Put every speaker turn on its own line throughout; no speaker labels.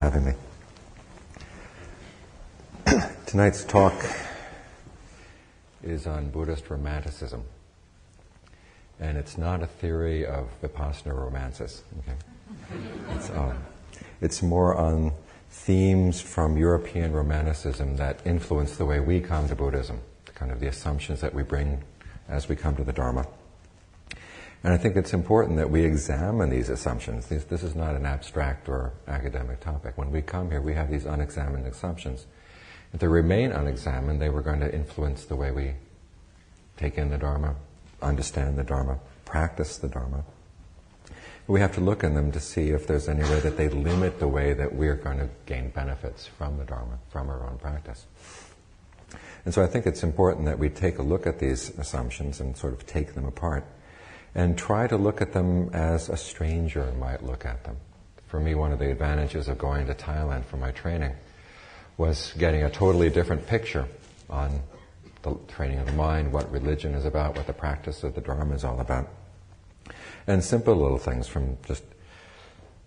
Having me. Tonight's talk is on Buddhist Romanticism, and it's not a theory of Vipassana romances. Okay? It's more on themes from European Romanticism that influence the way we come to Buddhism, kind of the assumptions that we bring as we come to the Dharma. And I think it's important that we examine these assumptions. This is not an abstract or academic topic. When we come here, we have these unexamined assumptions. If they remain unexamined, they were going to influence the way we take in the Dharma, understand the Dharma, practice the Dharma. We have to look in them to see if there's any way that they limit the way that we're going to gain benefits from the Dharma, from our own practice. And so I think it's important that we take a look at these assumptions and sort of take them apart and try to look at them as a stranger might look at them. For me, one of the advantages of going to Thailand for my training was getting a totally different picture on the training of the mind, what religion is about, what the practice of the Dharma is all about. And simple little things from just...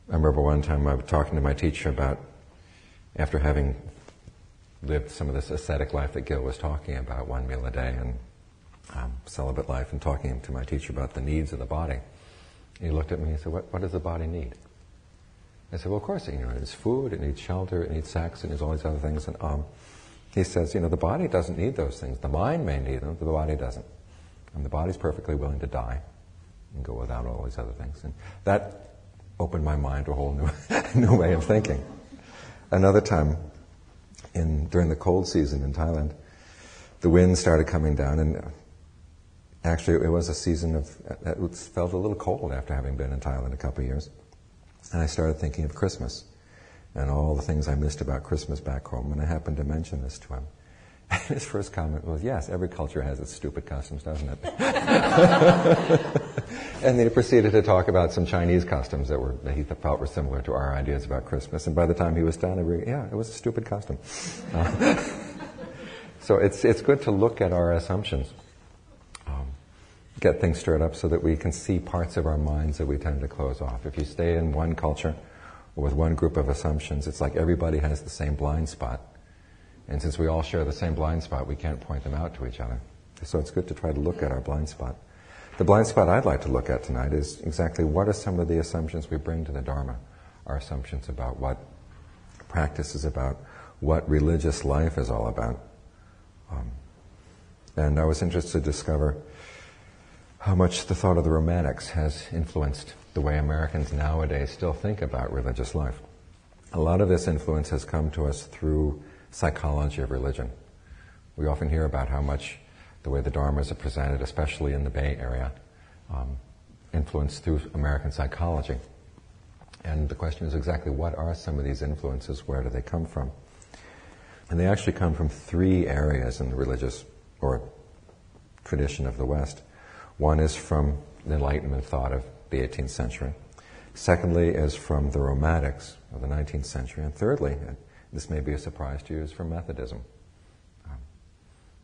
I remember one time I was talking to my teacher about, after having lived some of this ascetic life that Gil was talking about, 1 meal a day and celibate life, and talking to my teacher about the needs of the body. He looked at me and said, what does the body need? I said, well, of course, it needs food, it needs shelter, it needs sex, it needs all these other things. And he says, the body doesn't need those things. The mind may need them, but the body doesn't. And the body's perfectly willing to die and go without all these other things. And that opened my mind to a whole new way of thinking. Another time, during the cold season in Thailand, the wind started coming down, and actually, it was a season it felt a little cold after having been in Thailand a couple of years. And I started thinking of Christmas and all the things I missed about Christmas back home. And I happened to mention this to him. And his first comment was, yes, every culture has its stupid customs, doesn't it? And then he proceeded to talk about some Chinese customs that he felt were similar to our ideas about Christmas. And by the time he was done, it was a stupid custom. So it's good to look at our assumptions. Get things stirred up so that we can see parts of our minds that we tend to close off. If you stay in one culture or with one group of assumptions, it's like everybody has the same blind spot. And since we all share the same blind spot, we can't point them out to each other. So it's good to try to look at our blind spot. The blind spot I'd like to look at tonight is exactly what are some of the assumptions we bring to the Dharma, our assumptions about what practice is about, what religious life is all about. And I was interested to discover how much the thought of the Romantics has influenced the way Americans nowadays still think about religious life. A lot of this influence has come to us through psychology of religion. We often hear about how much the way the Dharmas are presented, especially in the Bay Area, influenced through American psychology. And the question is exactly what are some of these influences, where do they come from? And they actually come from 3 areas in the religious or tradition of the West. One is from the Enlightenment thought of the 18th century. Secondly is from the Romantics of the 19th century. And thirdly, and this may be a surprise to you, is from Methodism.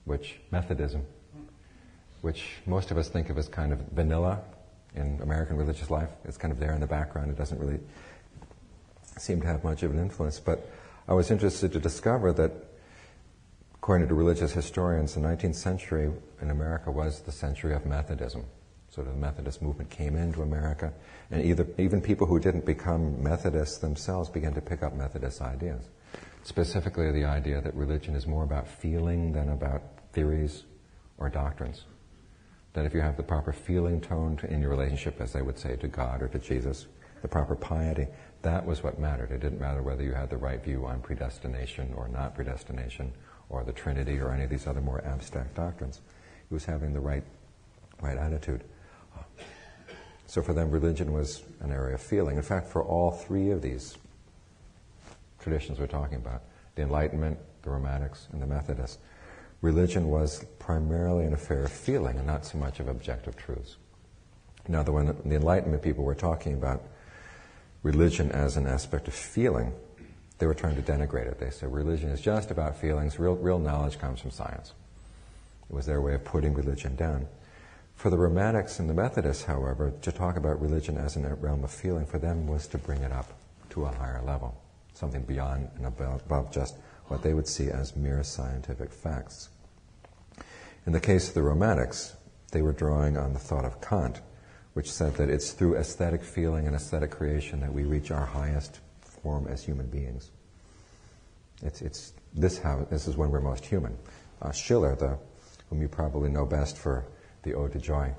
Which most of us think of as kind of vanilla in American religious life. It's kind of there in the background. It doesn't really seem to have much of an influence. But I was interested to discover that, according to religious historians, the 19th century in America was the century of Methodism. Sort of the Methodist movement came into America, and even people who didn't become Methodists themselves began to pick up Methodist ideas. Specifically, the idea that religion is more about feeling than about theories or doctrines. That if you have the proper feeling tone in your relationship, as they would say, to God or to Jesus, the proper piety, that was what mattered. It didn't matter whether you had the right view on predestination or not predestination, or the Trinity, or any of these other more abstract doctrines. He was having the right attitude. So for them, religion was an area of feeling. In fact, for all 3 of these traditions we're talking about, the Enlightenment, the Romantics, and the Methodists, religion was primarily an affair of feeling and not so much of objective truths. Now, when the Enlightenment people were talking about religion as an aspect of feeling, they were trying to denigrate it. They said religion is just about feelings. Real knowledge comes from science. It was their way of putting religion down. For the Romantics and the Methodists, however, to talk about religion as a realm of feeling for them was to bring it up to a higher level. something beyond and above just what they would see as mere scientific facts. In the case of the Romantics, they were drawing on the thought of Kant, which said that it's through aesthetic feeling and aesthetic creation that we reach our highest form as human beings. This is when we're most human. Schiller, whom you probably know best for the Ode to Joy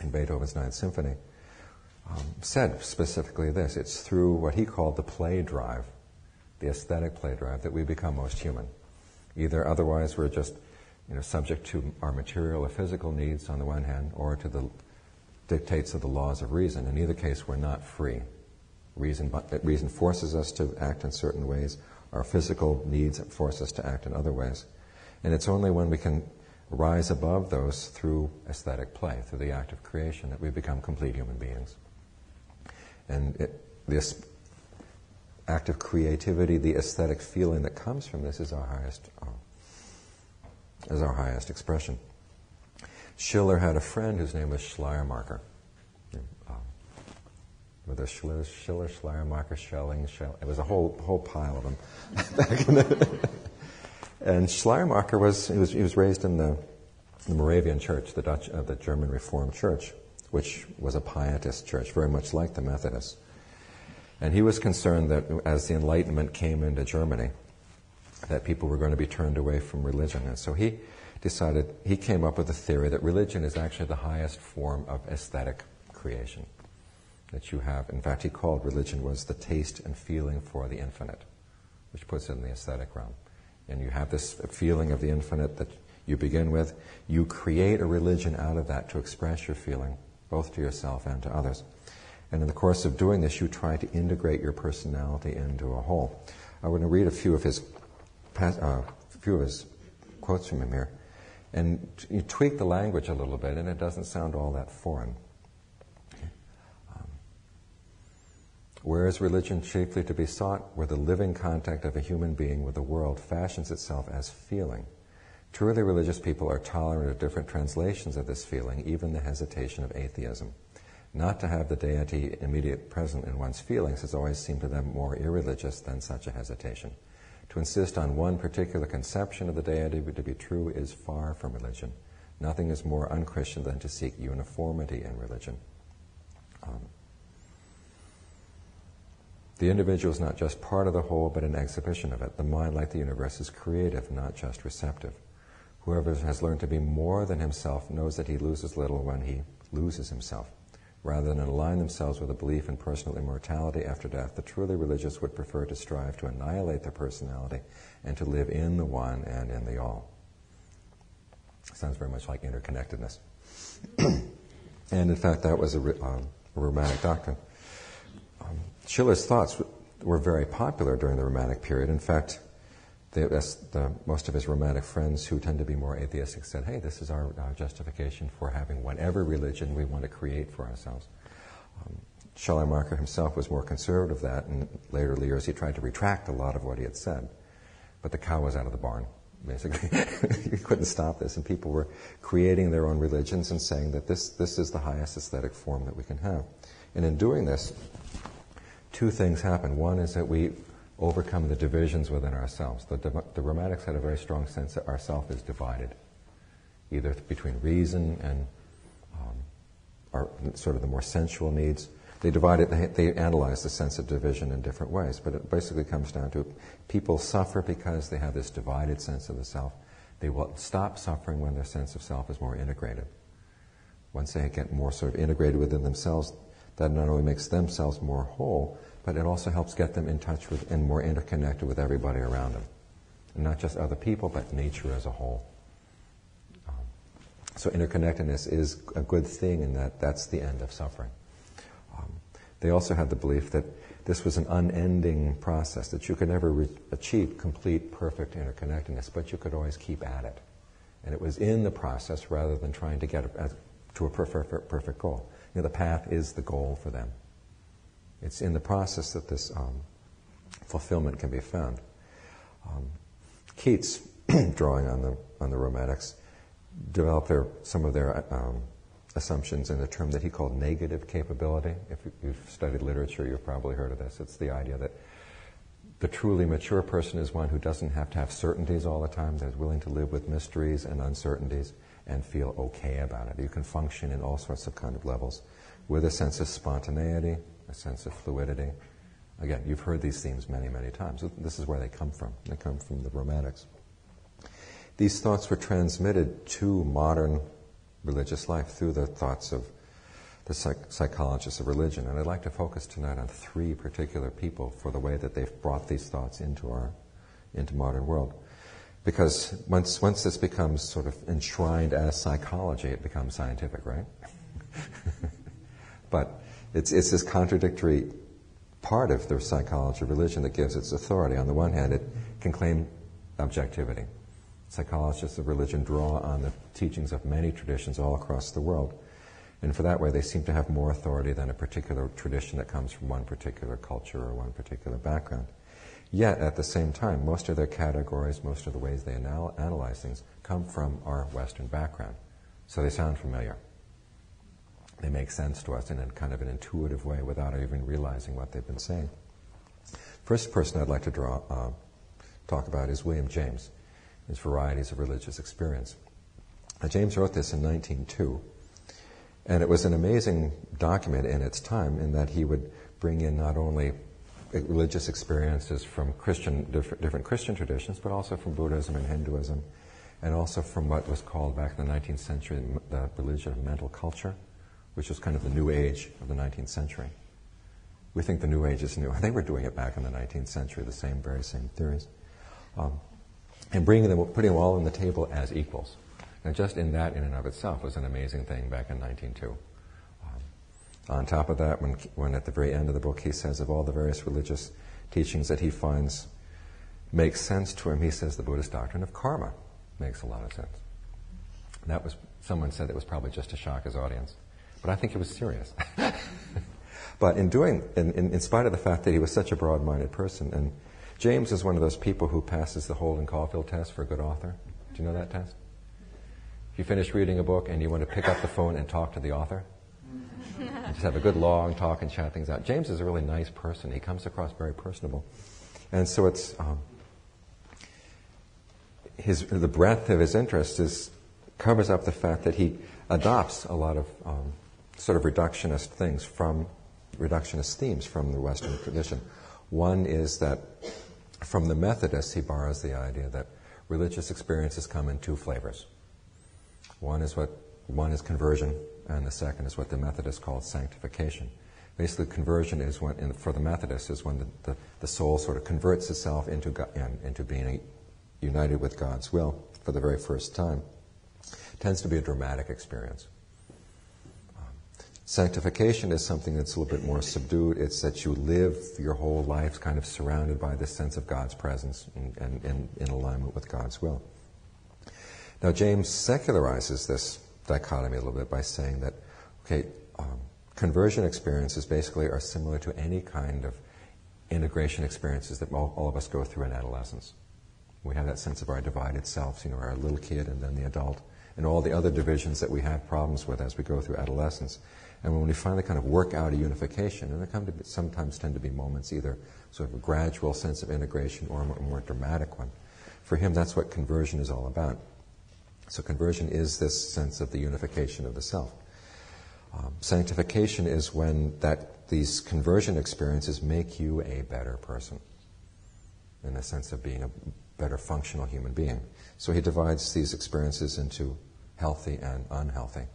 in Beethoven's Ninth Symphony, said specifically this: it's through what he called the play drive, the aesthetic play drive, that we become most human. Either otherwise we're just subject to our material or physical needs on the one hand, or to the dictates of the laws of reason. In either case, we're not free. Reason forces us to act in certain ways. Our physical needs force us to act in other ways. And it's only when we can rise above those through aesthetic play, through the act of creation, that we become complete human beings. And this act of creativity, the aesthetic feeling that comes from this, is our highest expression. Schiller had a friend whose name was Schleiermacher. Whether Schiller, Schleiermacher, Schelling, it was a whole pile of them back in the. And Schleiermacher was raised in the Moravian Church, the German Reformed Church, which was a pietist church, very much like the Methodists. And he was concerned that as the Enlightenment came into Germany, that people were going to be turned away from religion. And so he came up with the theory that religion is actually the highest form of aesthetic creation that you have. In fact, he called religion was the taste and feeling for the infinite, which puts it in the aesthetic realm. And you have this feeling of the infinite that you begin with. You create a religion out of that to express your feeling, both to yourself and to others. And in the course of doing this, you try to integrate your personality into a whole. I want to read a few of his quotes from him here. And you tweak the language a little bit, and it doesn't sound all that foreign. Where is religion chiefly to be sought? Where the living contact of a human being with the world fashions itself as feeling. Truly religious people are tolerant of different translations of this feeling, even the hesitation of atheism. Not to have the deity immediate present in one's feelings has always seemed to them more irreligious than such a hesitation. To insist on one particular conception of the deity to be true is far from religion. Nothing is more unchristian than to seek uniformity in religion. The individual is not just part of the whole, but an exhibition of it. The mind, like the universe, is creative, not just receptive. Whoever has learned to be more than himself knows that he loses little when he loses himself. Rather than align themselves with a belief in personal immortality after death, the truly religious would prefer to strive to annihilate their personality and to live in the one and in the all. Sounds very much like interconnectedness. And in fact, that was a Romantic doctrine. Schiller's thoughts were very popular during the Romantic period. In fact, most of his Romantic friends who tend to be more atheistic said, hey, this is our justification for having whatever religion we want to create for ourselves. Schleiermacher himself was more conservative than that. In later years, he tried to retract a lot of what he had said. But the cow was out of the barn, basically. You couldn't stop this. And people were creating their own religions and saying that this is the highest aesthetic form that we can have. And in doing this, two things happen. One is that we overcome the divisions within ourselves. The Romantics had a very strong sense that our self is divided, either between reason and our sort of the more sensual needs. They analyze the sense of division in different ways, but it basically comes down to people suffer because they have this divided sense of the self. They will stop suffering when their sense of self is more integrated. Once they get more sort of integrated within themselves, that not only makes themselves more whole, but it also helps get them in touch with and more interconnected with everybody around them. And not just other people, but nature as a whole. So interconnectedness is a good thing in that that's the end of suffering. They also had the belief that this was an unending process, that you could never achieve complete, perfect interconnectedness, but you could always keep at it. And it was in the process rather than trying to get to a perfect goal. The path is the goal for them. It's in the process that this fulfillment can be found. Keats, drawing on the Romantics, developed some of their assumptions in a term that he called negative capability. If you've studied literature, you've probably heard of this. It's the idea that the truly mature person is one who doesn't have to have certainties all the time. They're willing to live with mysteries and uncertainties and feel okay about it. You can function in all sorts of kind of levels with a sense of spontaneity, a sense of fluidity. Again, you've heard these themes many, many times. This is where they come from. They come from the Romantics. These thoughts were transmitted to modern religious life through the thoughts of the psychologists of religion. And I'd like to focus tonight on 3 particular people for the way that they've brought these thoughts into modern world. Because once this becomes sort of enshrined as psychology, it becomes scientific, right? But it's this contradictory part of the psychology of religion that gives its authority. On the one hand, it can claim objectivity. Psychologists of religion draw on the teachings of many traditions all across the world. And for that way, they seem to have more authority than a particular tradition that comes from one particular culture or one particular background. Yet, at the same time, most of their categories, most of the ways they analyze things, come from our Western background. So they sound familiar. They make sense to us in a kind of an intuitive way without even realizing what they've been saying. First person I'd like to talk about is William James, his Varieties of Religious Experience. James wrote this in 1902. And it was an amazing document in its time in that he would bring in not only religious experiences from different Christian traditions, but also from Buddhism and Hinduism, and also from what was called back in the 19th century the religion of mental culture, which was kind of the New Age of the 19th century. We think the New Age is new. They were doing it back in the 19th century, the very same theories. And putting them all on the table as equals. And just in that, in and of itself, was an amazing thing back in 1902. On top of that, when at the very end of the book he says of all the various religious teachings that he finds make sense to him, he says the Buddhist doctrine of karma makes a lot of sense. Someone said it was probably just to shock his audience, but I think he was serious. But in spite of the fact that he was such a broad-minded person, and James is one of those people who passes the Holden Caulfield test for a good author. Do you know that test? If you finish reading a book and you want to pick up the phone and talk to the author, you just have a good long talk and chat things out. James is a really nice person. He comes across very personable. And so the breadth of his interest covers up the fact that he adopts a lot of sort of reductionist themes from the Western tradition. One is that from the Methodists, he borrows the idea that religious experiences come in 2 flavors. One is conversion, and the second is what the Methodists call sanctification. Basically, conversion is for the Methodists, is when the soul sort of converts itself into being united with God's will for the very first time. It tends to be a dramatic experience. Sanctification is something that's a little bit more subdued. It's that you live your whole life kind of surrounded by this sense of God's presence and in alignment with God's will. Now, James secularizes this dichotomy a little bit by saying that, conversion experiences basically are similar to any kind of integration experiences that all of us go through in adolescence. We have that sense of our divided selves, our little kid and then the adult, and all the other divisions that we have problems with as we go through adolescence. And when we finally kind of work out a unification, and there sometimes tend to be moments, either sort of a gradual sense of integration or a more dramatic one. For him, that's what conversion is all about. So conversion is this sense of the unification of the self. Sanctification is when these conversion experiences make you a better person, in the sense of being a better functional human being. So he divides these experiences into healthy and unhealthy.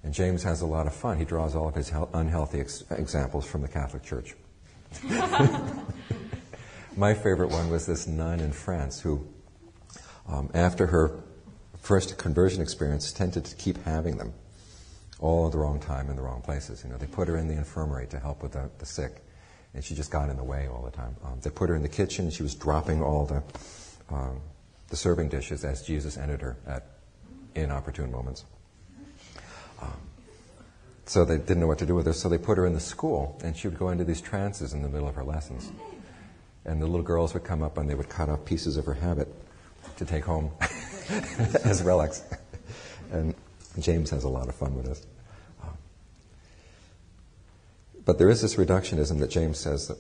And James has a lot of fun. He draws all of his unhealthy examples from the Catholic Church. My favorite one was this nun in France who, after her first conversion experience, tended to keep having them all at the wrong time in the wrong places. They put her in the infirmary to help with the sick, and she just got in the way all the time. They put her in the kitchen, and she was dropping all the serving dishes as Jesus entered her at inopportune moments. So they didn't know what to do with her, so they put her in the school, and she would go into these trances in the middle of her lessons. And the little girls would come up and they would cut off pieces of her habit to take home as relics. And James has a lot of fun with this. But there is this reductionism that James says,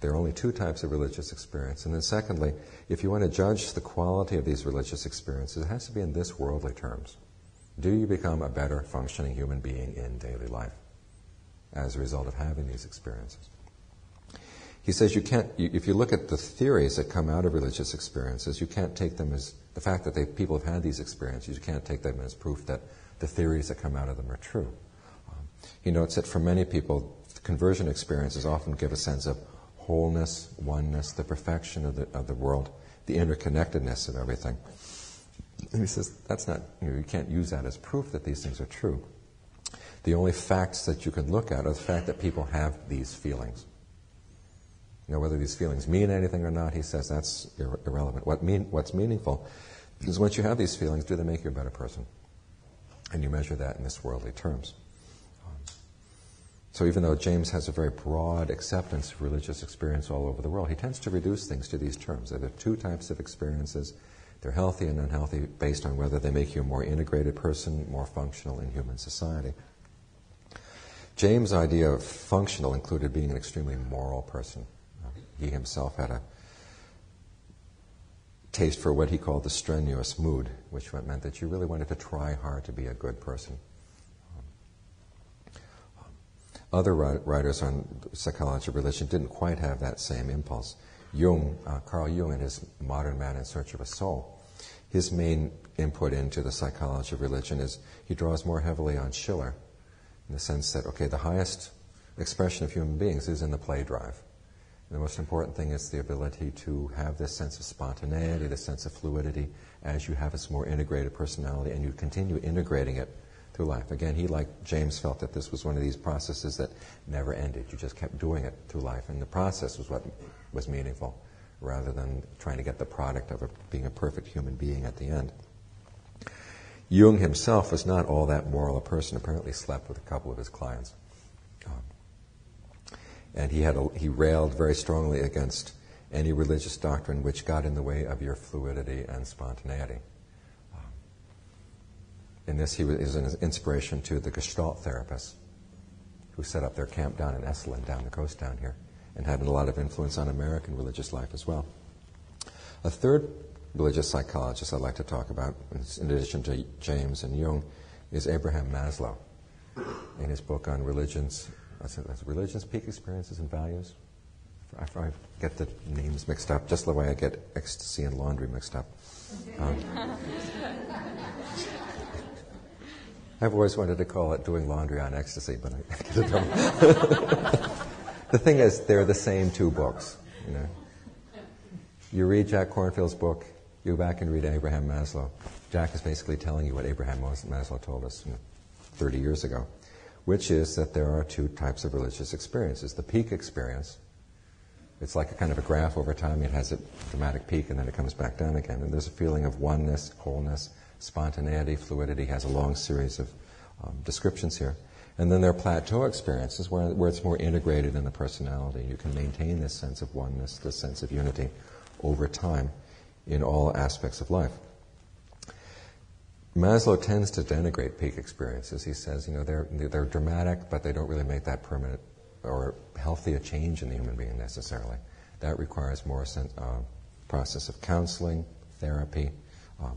There are only two types of religious experience. And then secondly, if you want to judge the quality of these religious experiences, it has to be in this worldly terms. Do you become a better functioning human being in daily life as a result of having these experiences? He says you can't, if you look at the theories that come out of religious experiences, you can't take them as, the fact that people have had these experiences, you can't take them as proof that the theories that come out of them are true. He notes that for many people, the conversion experiences often give a sense of wholeness, oneness, the perfection of the world, the interconnectedness of everything. And he says that's not, you can't use that as proof that these things are true. The only facts that you can look at are the fact that people have these feelings. Whether these feelings mean anything or not, he says that's irrelevant. What's meaningful is once you have these feelings, do they make you a better person? And you measure that in this worldly terms. So even though James has a very broad acceptance of religious experience all over the world, he tends to reduce things to these terms. There are two types of experiences. They're healthy and unhealthy based on whether they make you a more integrated person, more functional in human society. James' idea of functional included being an extremely moral person. He himself had a taste for what he called the strenuous mood, which meant that you really wanted to try hard to be a good person. Other writers on psychology of religion didn't quite have that same impulse. Carl Jung, in his Modern Man in Search of a Soul, his main input into the psychology of religion is he draws more heavily on Schiller, in the sense that, the highest expression of human beings is in the play drive. And the most important thing is the ability to have this sense of spontaneity, this sense of fluidity, as you have this more integrated personality, and you continue integrating it through life. Again, he, like James, felt that this was one of these processes that never ended. You just kept doing it through life, and the process was what was meaningful, rather than trying to get the product of being a perfect human being at the end. Jung himself was not all that moral a person. Apparently slept with a couple of his clients. And he railed very strongly against any religious doctrine which got in the way of your fluidity and spontaneity. In this, he was an inspiration to the Gestalt therapists who set up their camp down in Esalen, down the coast down here, and had a lot of influence on American religious life as well. A third religious psychologist I'd like to talk about, in addition to James and Jung, is Abraham Maslow. In his book on religions, peak experiences and values. I get the names mixed up, just the way I get ecstasy and laundry mixed up. I've always wanted to call it doing laundry on ecstasy, but I get it wrong. The thing is, they're the same two books. You read Jack Kornfield's book, you go back and read Abraham Maslow. Jack is basically telling you what Abraham Maslow told us 30 years ago, which is that there are two types of religious experiences. The peak experience, it's like a kind of a graph over time. It has a dramatic peak and then it comes back down again. And there's a feeling of oneness, wholeness, spontaneity, fluidity, has a long series of descriptions here. And then there are plateau experiences where it's more integrated in the personality. You can maintain this sense of oneness, this sense of unity over time in all aspects of life. Maslow tends to denigrate peak experiences. He says, they're dramatic, but they don't really make that permanent or healthy a change in the human being necessarily. That requires more process of counseling, therapy,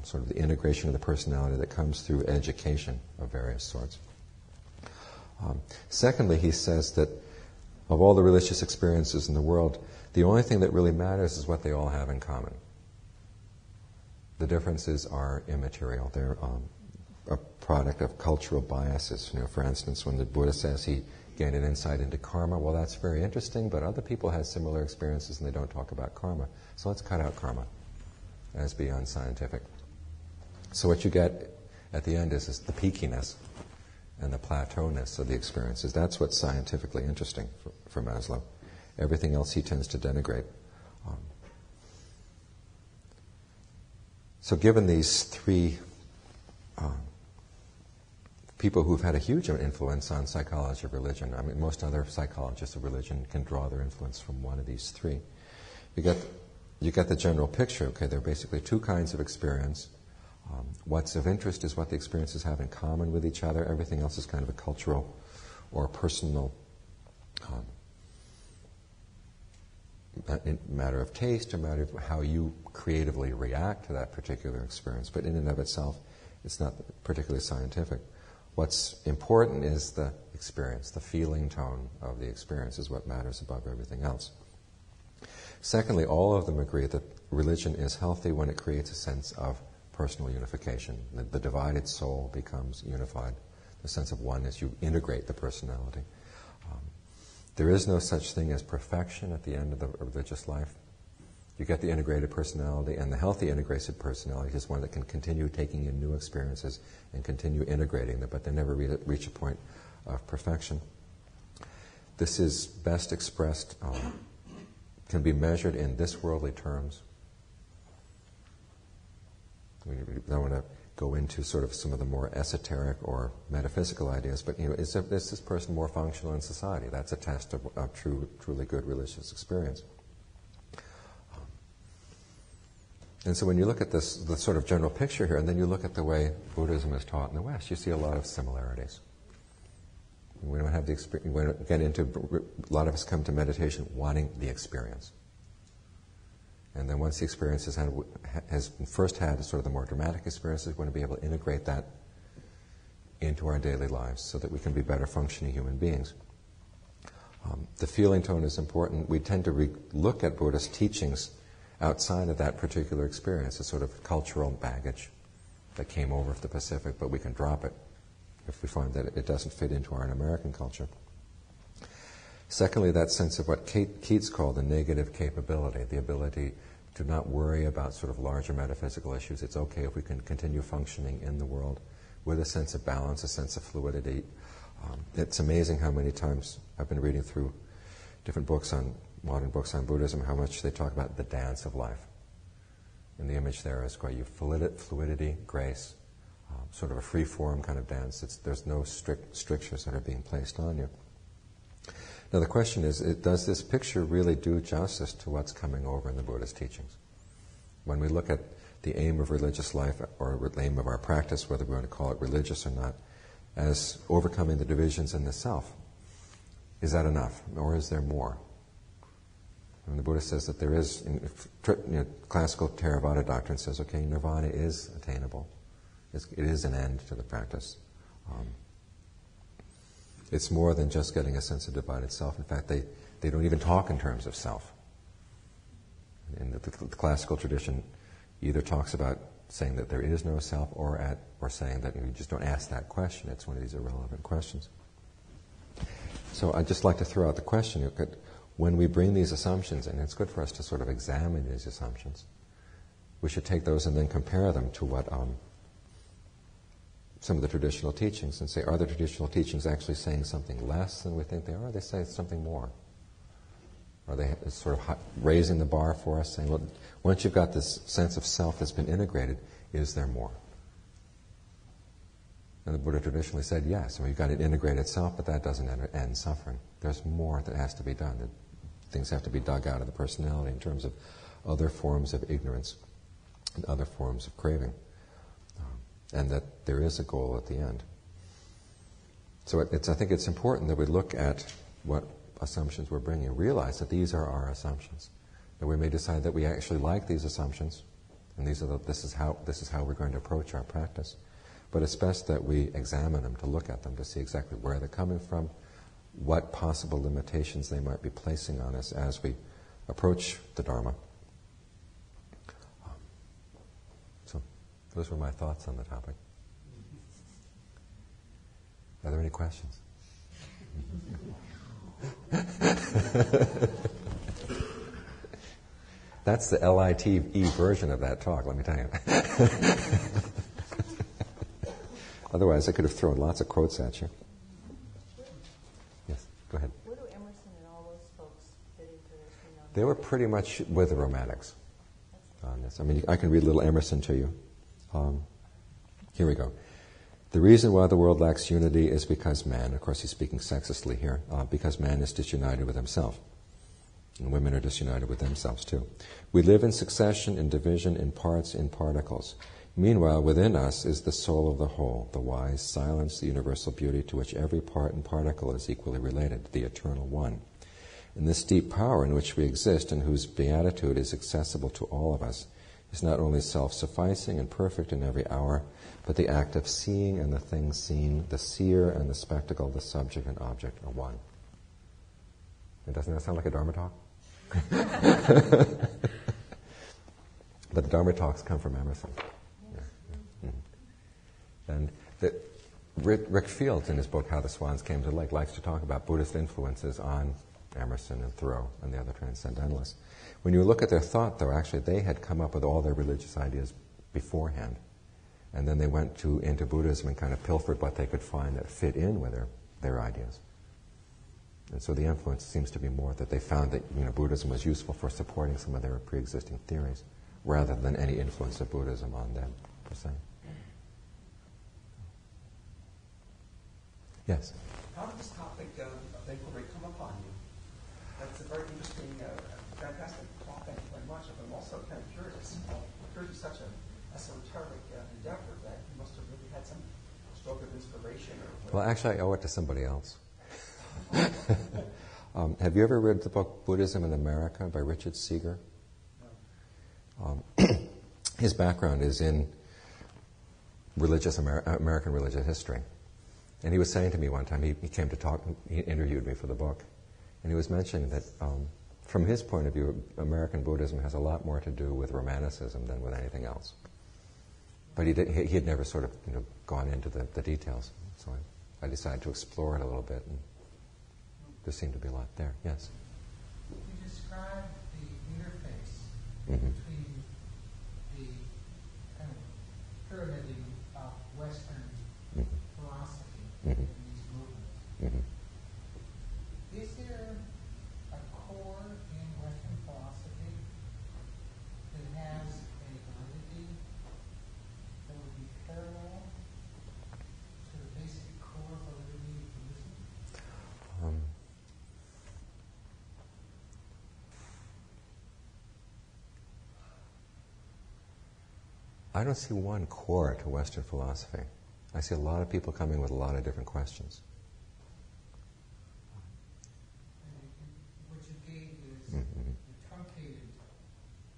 sort of the integration of the personality that comes through education of various sorts. Secondly, he says that of all the religious experiences in the world, the only thing that really matters is what they all have in common. The differences are immaterial. They're a product of cultural biases. For instance, when the Buddha says he gained an insight into karma, well, that's very interesting, but other people have similar experiences and they don't talk about karma. So let's cut out karma as beyond scientific. So what you get at the end is the peakiness and the plateauness of the experiences. That's what's scientifically interesting for Maslow. Everything else he tends to denigrate. So given these three people who've had a huge influence on psychology of religion, I mean, most other psychologists of religion can draw their influence from one of these three. You get the general picture. Okay, there are basically two kinds of experience. What's of interest is what the experiences have in common with each other. Everything else is kind of a cultural or personal matter of taste, a matter of how you creatively react to that particular experience. But in and of itself, it's not particularly scientific. What's important is the experience, the feeling tone of the experience is what matters above everything else. Secondly, all of them agree that religion is healthy when it creates a sense of personal unification. The divided soul becomes unified. The sense of oneness, you integrate the personality. There is no such thing as perfection at the end of the religious life. You get the integrated personality, and the healthy integrated personality is one that can continue taking in new experiences and continue integrating them, but they never reach a point of perfection. This is best expressed, can be measured in this worldly terms. We don't want to go into sort of some of the more esoteric or metaphysical ideas, but is this person more functional in society? That's a test of truly good religious experience. And so when you look at this, the sort of general picture here, and then you look at the way Buddhism is taught in the West, you see a lot of similarities. We don't have the experience. We don't get into. A lot of us come to meditation wanting the experience. And then once the experience has first had sort of the more dramatic experiences, we want to be able to integrate that into our daily lives so that we can be better functioning human beings. The feeling tone is important. We tend to look at Buddhist teachings outside of that particular experience, a sort of cultural baggage that came over from the Pacific, but we can drop it if we find that it doesn't fit into our American culture. Secondly, that sense of what Keats called the negative capability, the ability to not worry about sort of larger metaphysical issues. It's okay if we can continue functioning in the world with a sense of balance, a sense of fluidity. It's amazing how many times I've been reading through different books modern books on Buddhism, how much they talk about the dance of life. And the image there is quite fluidity, grace, sort of a free-form kind of dance. There's no strictures that are being placed on you. Now the question is, does this picture really do justice to what's coming over in the Buddhist teachings? When we look at the aim of religious life, or the aim of our practice, whether we want to call it religious or not, as overcoming the divisions in the self, is that enough, or is there more? And the Buddha says that there is, classical Theravada doctrine says, okay, nirvana is attainable. It is an end to the practice. It's more than just getting a sense of divided self. In fact, they don't even talk in terms of self. And the classical tradition either talks about saying that there is no self, or saying that you just don't ask that question. It's one of these irrelevant questions. So I'd just like to throw out the question that when we bring these assumptions, and it's good for us to sort of examine these assumptions, we should take those and then compare them to what some of the traditional teachings, and say, are the traditional teachings actually saying something less than we think they are? Or are they saying something more? Are they sort of raising the bar for us, saying, well, once you've got this sense of self that's been integrated, is there more? And the Buddha traditionally said, yes. You've got an integrated self, but that doesn't end suffering. There's more that has to be done. Things have to be dug out of the personality in terms of other forms of ignorance and other forms of craving. And that there is a goal at the end. So I think it's important that we look at what assumptions we're bringing, realize that these are our assumptions. That we may decide that we actually like these assumptions, and this is how we're going to approach our practice. But it's best that we examine them, to look at them, to see exactly where they're coming from, what possible limitations they might be placing on us as we approach the Dharma. So those were my thoughts on the topic. Are there any questions? That's the LITE version of that talk, let me tell you. Otherwise, I could have thrown lots of quotes at you. Yes, go ahead.
Where do Emerson and all those folks fit into this?
They were pretty much with the Romantics on this. I mean, I can read a little Emerson to you. Here we go. The reason why the world lacks unity is because man, of course he's speaking sexistly here, because man is disunited with himself. And women are disunited with themselves too. We live in succession, in division, in parts, in particles. Meanwhile, within us is the soul of the whole, the wise silence, the universal beauty to which every part and particle is equally related, the eternal one. And this deep power in which we exist and whose beatitude is accessible to all of us is not only self-sufficing and perfect in every hour, but the act of seeing and the thing seen, the seer and the spectacle, the subject and object are one. And doesn't that sound like a Dharma talk? But the Dharma talks come from Emerson. Yeah. And Rick Fields, in his book How the Swans Came to the Lake, likes to talk about Buddhist influences on Emerson and Thoreau and the other transcendentalists. When you look at their thought, though, actually they had come up with all their religious ideas beforehand. And then they went into Buddhism and kind of pilfered what they could find that fit in with their ideas. And so the influence seems to be more that they found that Buddhism was useful for supporting some of their pre-existing theories, rather than any influence of Buddhism on them, per se. Yes?
How did this topic of inquiry come upon you? That's a very interesting, fantastic talk. Thank you very much. But I'm also kind of curious. Yours is such an esoteric endeavor that you must have really had some stroke of inspiration.
Well, actually, I owe it to somebody else. Have you ever read the book Buddhism in America by Richard Seeger? No. His background is in American religious history. And he was saying to me one time, he came to talk, he interviewed me for the book, and he was mentioning that from his point of view, American Buddhism has a lot more to do with Romanticism than with anything else. But he had never sort of gone into the details. So I decided to explore it a little bit, and there seemed to be a lot there. Yes?
You described the interface
Mm-hmm.
between the kind of pyramiding of Western
Mm-hmm.
philosophy
Mm-hmm.
in these movements.
Mm-hmm.
Is there a core in Western philosophy that has a validity that would be parallel to the basic core validity of Buddhism?
I don't see one core to Western philosophy. I see a lot of people coming with a lot of different questions.
What you gave is
Mm-hmm.
the truncated,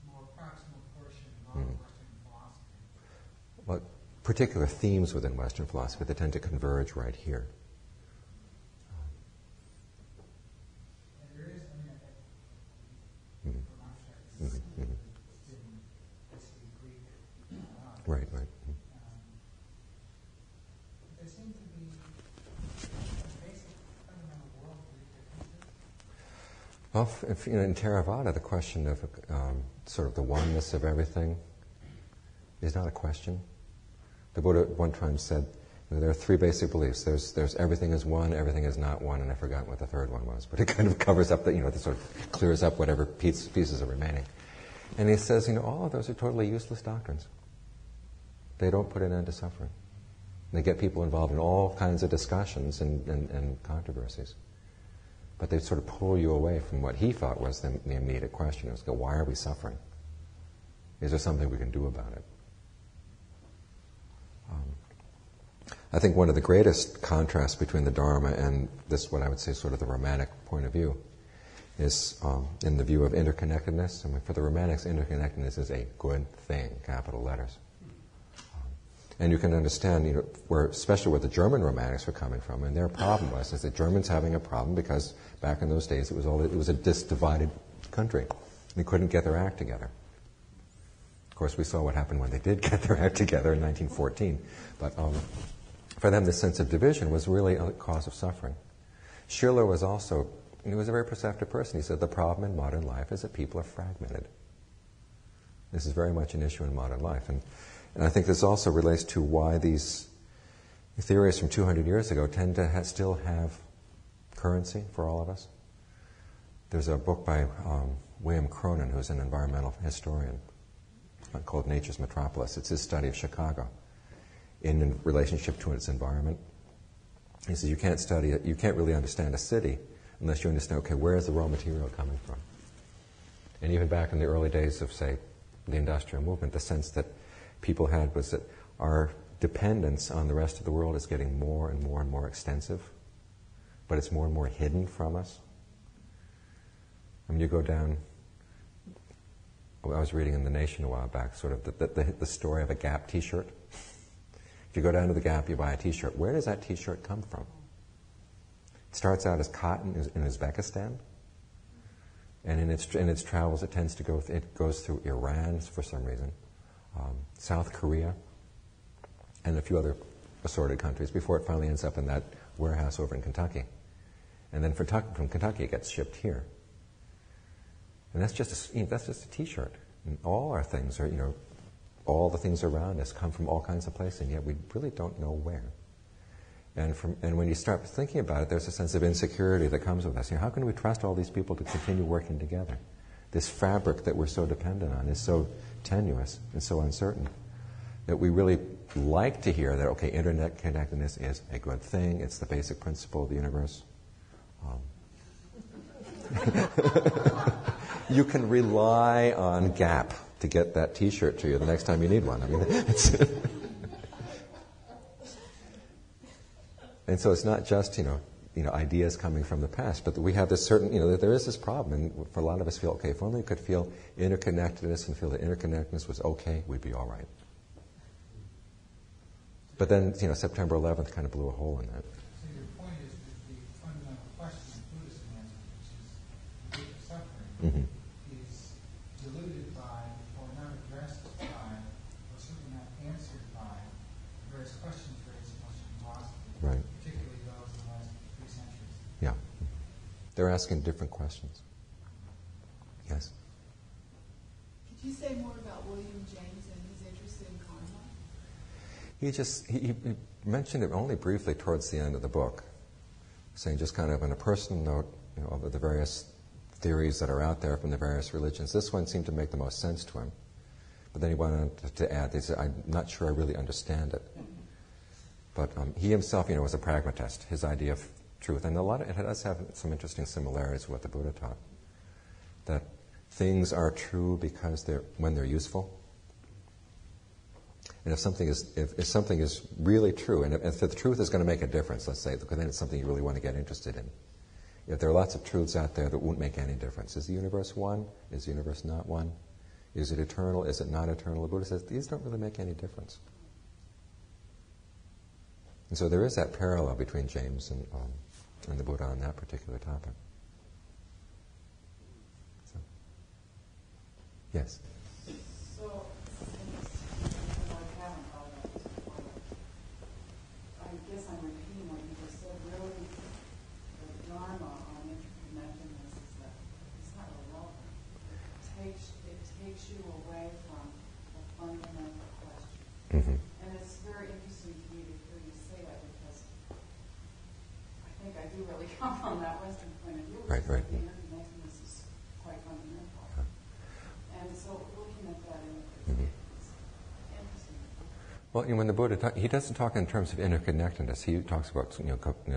more proximal portion of modern Western philosophy.
But particular themes within Western philosophy that tend to converge right here.
And there is,
Mm-hmm.
from our side,
Mm-hmm. Mm-hmm.
basically Greek.
Right, right.
There seem to be basic fundamental worldview differences.
Well, in Theravada, the question of sort of the oneness of everything is not a question. The Buddha one time said, there are three basic beliefs. There's everything is one, everything is not one, and I've forgotten what the third one was. But it kind of covers up it sort of clears up whatever pieces are remaining. And he says, all of those are totally useless doctrines. They don't put an end to suffering. They get people involved in all kinds of discussions and controversies. But they sort of pull you away from what he thought was the immediate question. It was, why are we suffering? Is there something we can do about it? I think one of the greatest contrasts between the Dharma and this, what I would say, sort of the Romantic point of view, is in the view of interconnectedness. I mean, for the Romantics, interconnectedness is a good thing, capital letters. And you can understand, especially where the German Romantics were coming from, and their problem was the Germans having a problem because back in those days it was a divided country. They couldn't get their act together. Of course, we saw what happened when they did get their act together in 1914. But for them, this sense of division was really a cause of suffering. Schiller was also, he was a very perceptive person. He said the problem in modern life is that people are fragmented. This is very much an issue in modern life. And I think this also relates to why these theories from 200 years ago tend to still have currency for all of us. There's a book by William Cronin, who's an environmental historian, called Nature's Metropolis. It's his study of Chicago in relationship to its environment. He says you can't study it, you can't really understand a city unless you understand, okay, where is the raw material coming from? And even back in the early days of, say, the industrial movement, the sense that people had was that our dependence on the rest of the world is getting more and more and more extensive, but it's more and more hidden from us. I mean, you go down, I was reading in The Nation a while back, sort of the story of a Gap t-shirt. If you go down to the Gap, you buy a t-shirt. Where does that t-shirt come from? It starts out as cotton in Uzbekistan. And in its travels, it goes through Iran for some reason, South Korea, and a few other assorted countries before it finally ends up in that warehouse over in Kentucky. And then from Kentucky, it gets shipped here. And that's just a t-shirt. And all our things are, all the things around us come from all kinds of places, and yet we really don't know where. And when you start thinking about it, there's a sense of insecurity that comes with us. How can we trust all these people to continue working together? This fabric that we're so dependent on is so tenuous and so uncertain that we really like to hear that, okay, internet connectedness is a good thing. It's the basic principle of the universe. You can rely on Gap to get that t-shirt to you the next time you need one. I mean, and so it's not just, ideas coming from the past, but we have this certain, that there is this problem, and for a lot of us feel, okay, if only we could feel interconnectedness and feel that interconnectedness was okay, we'd be all right. But then, September 11th kind of blew a hole in that.
So your point is that the fundamental question Buddhism answers, which is the root of suffering, is diluted by, or not addressed by, or certainly not answered by, various questions raised in Western philosophy,
Right.
particularly those in the last 3 centuries.
Yeah. They're asking different questions. Yes?
Could you say more about William James and his interest in karma?
He mentioned it only briefly towards the end of the book, saying just kind of on a personal note, of the various theories that are out there from the various religions. This one seemed to make the most sense to him. But then he went on to add, he said, I'm not sure I really understand it. But he himself, was a pragmatist. His idea of truth, and it does have some interesting similarities with what the Buddha taught. That things are true because when they're useful. And if something is really true, and if the truth is going to make a difference, let's say, then it's something you really want to get interested in. If there are lots of truths out there that won't make any difference. Is the universe one? Is the universe not one? Is it eternal? Is it not eternal? The Buddha says these don't really make any difference. And so there is that parallel between James and the Buddha on that particular topic. So, yes?
So, I guess I'm repeating what you just said. Really, the Dharma on interconnectedness is that it's not really relevant. It takes you away from the fundamental question.
Mm-hmm.
And it's very interesting to me to hear you say that, because I think I do really come from that Western point of view.
Right.
The interconnectedness is quite fundamental. And so looking at that in the it's interesting.
Well, when the Buddha he doesn't talk in terms of interconnectedness. He talks about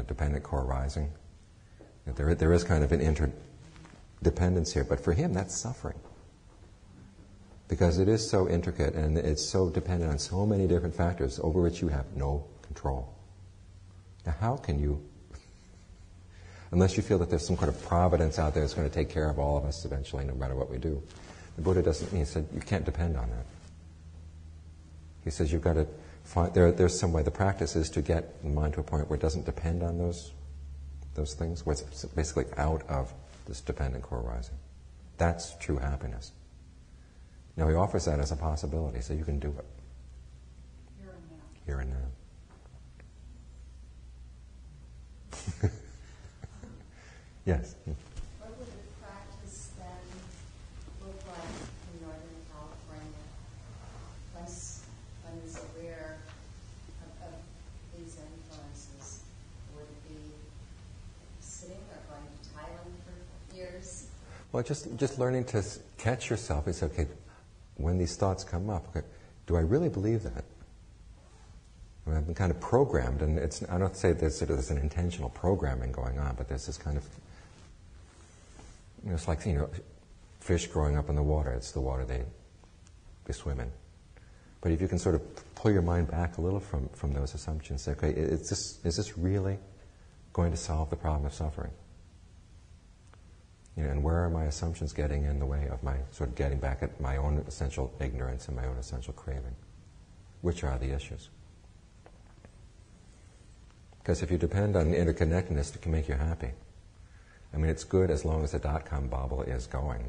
dependent co-arising. There is kind of an interdependence here, but for him that's suffering, because it is so intricate and it's so dependent on so many different factors over which you have no control. Now, how can you, unless you feel that there's some kind of providence out there that's going to take care of all of us eventually, no matter what we do? The Buddha doesn't. He said you can't depend on that. He says you've got to find there's some way. The practice is to get the mind to a point where it doesn't depend on those things, where it's basically out of this dependent co-arising. That's true happiness. Now he offers that as a possibility, so you can do it. Here and now. Yes.
What would the practice then look like in Northern California? Once one is aware of these influences, would it be sitting or going to Thailand for years?
Well, just learning to catch yourself and say, okay, when these thoughts come up, okay, do I really believe that? I mean, I've been kind of programmed, and I don't say there's an intentional programming going on, but there's this kind of, it's like, fish growing up in the water. It's the water they swim in. But if you can sort of pull your mind back a little from those assumptions, say, okay, is this really going to solve the problem of suffering? And where are my assumptions getting in the way of my sort of getting back at my own essential ignorance and my own essential craving? Which are the issues? Because if you depend on interconnectedness, it can make you happy. I mean, it's good as long as the dot-com bubble is going,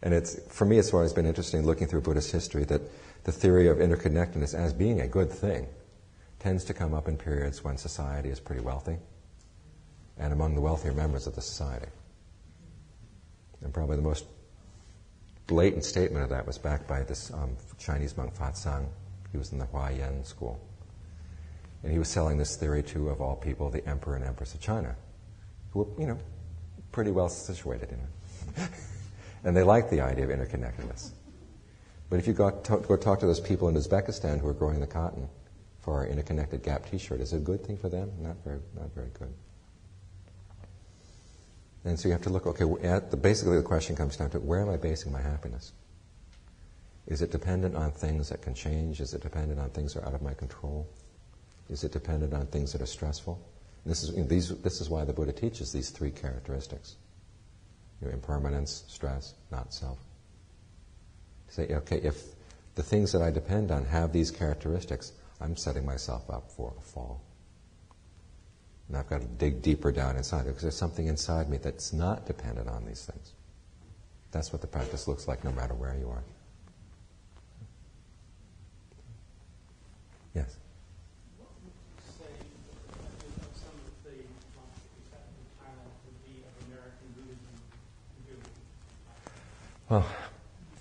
And for me, it's always been interesting looking through Buddhist history that the theory of interconnectedness as being a good thing tends to come up in periods when society is pretty wealthy and among the wealthier members of the society. And probably the most blatant statement of that was backed by this Chinese monk Fatsang. He was in the Huayan school. And he was selling this theory to, of all people, the Emperor and Empress of China, who were, pretty well situated, And they liked the idea of interconnectedness. But if you go talk to those people in Uzbekistan who are growing the cotton for our interconnected Gap T-shirt, is it a good thing for them? Not very good. And so you have to look, basically the question comes down to, where am I basing my happiness? Is it dependent on things that can change? Is it dependent on things that are out of my control? Is it dependent on things that are stressful? And this is why the Buddha teaches these three characteristics. Impermanence, stress, not self. To say, if the things that I depend on have these characteristics, I'm setting myself up for a fall. And I've got to dig deeper down inside because there's something inside me that's not dependent on these things. That's what the practice looks like no matter where you are. Yes?
What would you say of some of the philosophies that in Thailand would be of American Buddhism doing?
Well,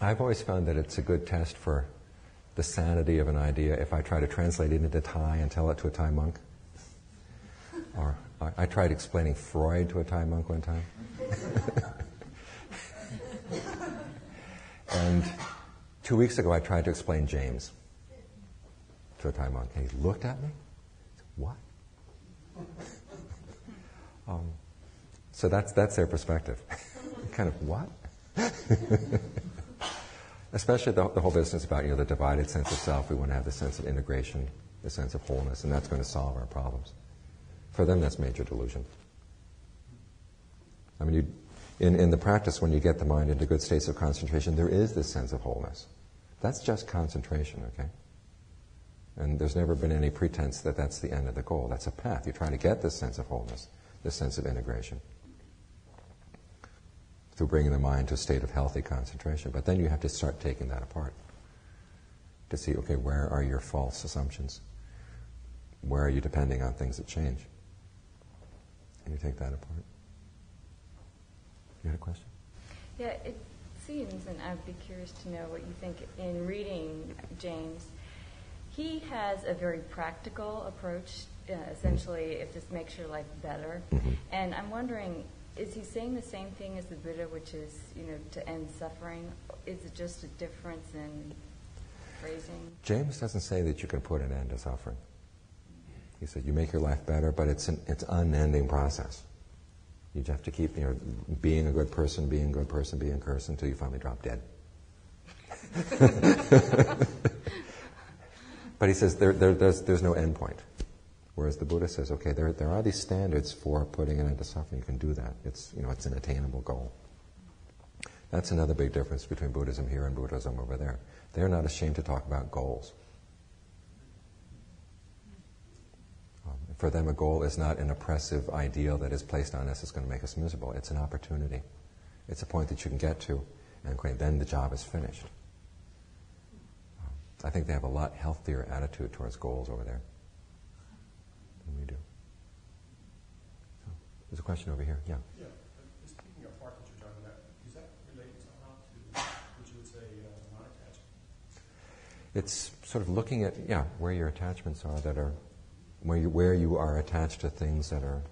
I've always found that it's a good test for the sanity of an idea if I try to translate it into Thai and tell it to a Thai monk. Or I tried explaining Freud to a Thai monk one time. And 2 weeks ago I tried to explain James to a Thai monk. And he looked at me and said, what? So that's their perspective. Kind of, what? Especially the whole business about, the divided sense of self. We want to have the sense of integration, the sense of wholeness, and that's going to solve our problems. For them, that's major delusion. I mean, in the practice, when you get the mind into good states of concentration, there is this sense of wholeness. That's just concentration, okay? And there's never been any pretense that that's the end of the goal. That's a path. You're trying to get this sense of wholeness, this sense of integration, through bringing the mind to a state of healthy concentration. But then you have to start taking that apart to see, where are your false assumptions? Where are you depending on things that change? And you take that apart. You had a question?
Yeah, it seems, and I'd be curious to know what you think in reading James. He has a very practical approach, essentially, if this makes your life better.
Mm-hmm.
And I'm wondering, is he saying the same thing as the Buddha, which is, to end suffering? Is it just a difference in phrasing?
James doesn't say that you can put an end to suffering. He said you make your life better, but it's an unending process. You just have to keep, being a good person, until you finally drop dead. But he says there's no end point. Whereas the Buddha says, there are these standards for putting an end to suffering. You can do that. It's an attainable goal. That's another big difference between Buddhism here and Buddhism over there. They're not ashamed to talk about goals. For them, a goal is not an oppressive ideal that is placed on us that's going to make us miserable. It's an opportunity. It's a point that you can get to, and then the job is finished. I think they have a lot healthier attitude towards goals over there than we do. So, there's a question over here. Yeah.
Yeah. Just picking apart what you're talking about, is that related somehow to what you would say non-attachment?
It's sort of looking at where your attachments are that are where you are attached to things that are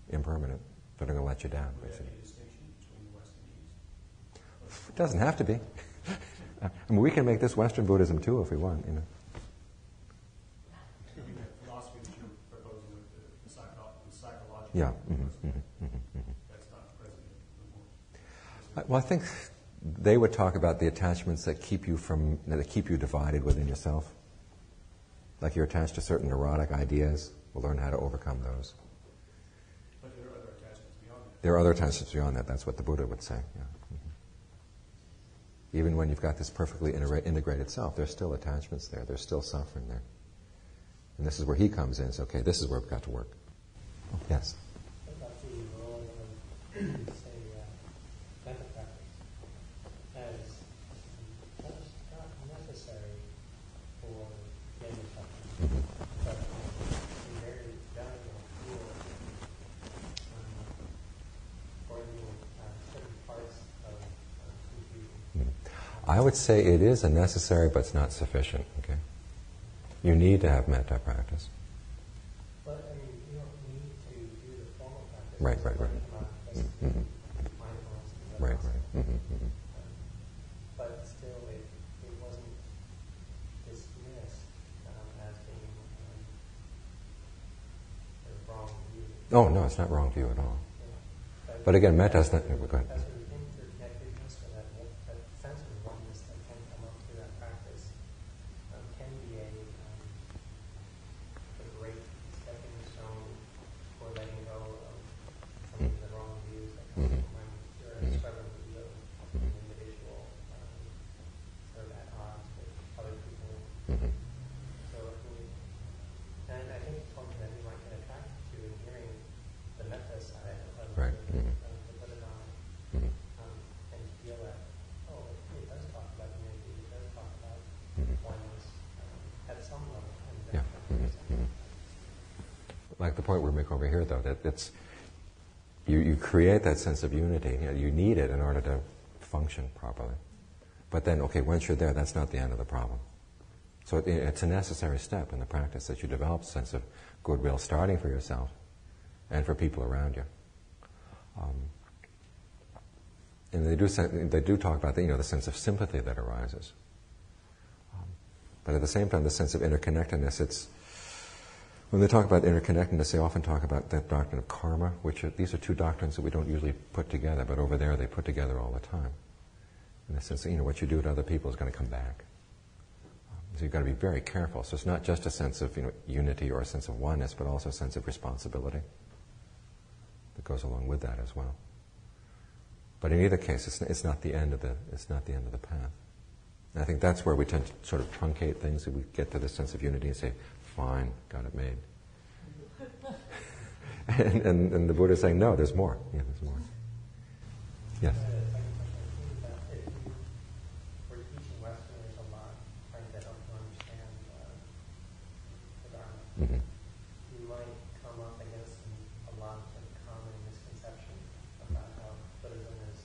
impermanent, that are going to let you down.
Would there be a distinction between the West and East?
It doesn't have to be. I mean, we can make this Western Buddhism too if we want.
The philosophy that you're proposing with the psychological.
Yeah.
That's not present anymore.
Well, I think they would talk about the attachments that keep you divided within yourself. Like you're attached to certain neurotic ideas. We'll learn how to overcome those.
But there are other attachments beyond
There are other attachments beyond that. That's what the Buddha would say. Yeah. Even when you've got this perfectly integrated self, there's still attachments there. There's still suffering there. And this is where he comes in. So, okay, this is where we've got to work. Oh, yes?
What about the role of, say, metta practice as not necessary for getting suffering, but a very valuable tool for certain parts of confusion?
I would say it is a necessary, but it's not sufficient. Okay, you need to have metta practice.
But I mean, you don't need to do the formal practice.
Right.
Mindfulness.
Right.
But still, it wasn't dismissed as being a wrong view.
Oh no, it's not wrong view at all.
Yeah.
But again, metta is not. Go ahead.
As an interconnectedness or that sense of oneness that can come up through that practice can be a great stepping stone for letting go of some of the wrong views that come up when you're struggling with the individual sort of at odds with other people. So, and I think it's something that you might get attracted to in hearing the metta side of
Right.
the Buddha-Dhamma, and feel that, it does talk about unity, it does talk about oneness at some level. And
Yeah. Like the point we're making over here, though, that it's you create that sense of unity. You need it in order to function properly. But then, okay, once you're there, that's not the end of the problem. So it's a necessary step in the practice that you develop a sense of goodwill, starting for yourself and for people around you. And they do talk about the sense of sympathy that arises. But at the same time, the sense of interconnectedness, when they talk about interconnectedness, they often talk about that doctrine of karma, these are two doctrines that we don't usually put together, but over there they put together all the time. In the sense that, what you do to other people is going to come back. So you've got to be very careful. So it's not just a sense of unity or a sense of oneness, but also a sense of responsibility that goes along with that as well. But in either case, it's not the end of the path. And I think that's where we tend to sort of truncate things, that we get to this sense of unity and say, fine, got it made. and the Buddha is saying, no, there's more. Yeah, there's more. Yes?
We're teaching Westerners a lot, trying to help them understand the Dharma. You might come up against a lot of common misconceptions about how Buddhism is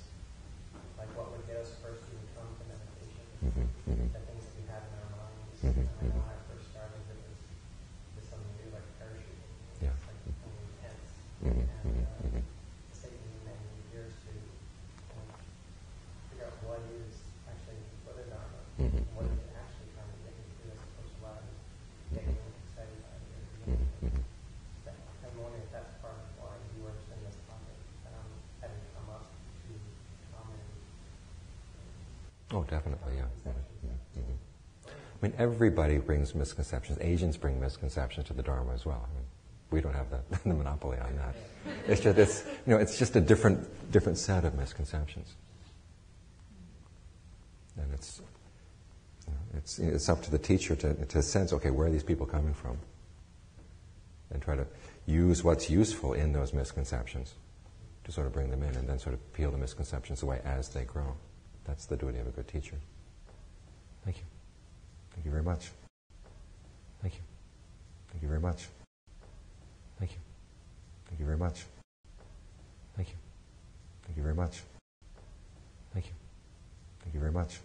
like what would get us first to come to meditation, the things that we have in our minds. I know when I first started, it was something new like parachuting.
Yeah.
It's like something intense. And it's taken me many years to figure out what is actually Buddha Dharma, and what is it actually trying to get me to, as opposed to what I was getting excited by it. I'm wondering if that's part of why you were interested in this topic, having come up to common.
Oh, definitely, yeah. I mean, everybody brings misconceptions. Asians bring misconceptions to the Dharma as well. I mean, we don't have the monopoly on that. It's just a different set of misconceptions. And it's up to the teacher to sense, okay, where are these people coming from? And try to use what's useful in those misconceptions to sort of bring them in, and then sort of peel the misconceptions away as they grow. That's the duty of a good teacher. Thank you. Thank you very much. Thank you. Thank you very much. Thank you. Thank you very much. Thank you. Thank you very much. Thank you. Thank you very much.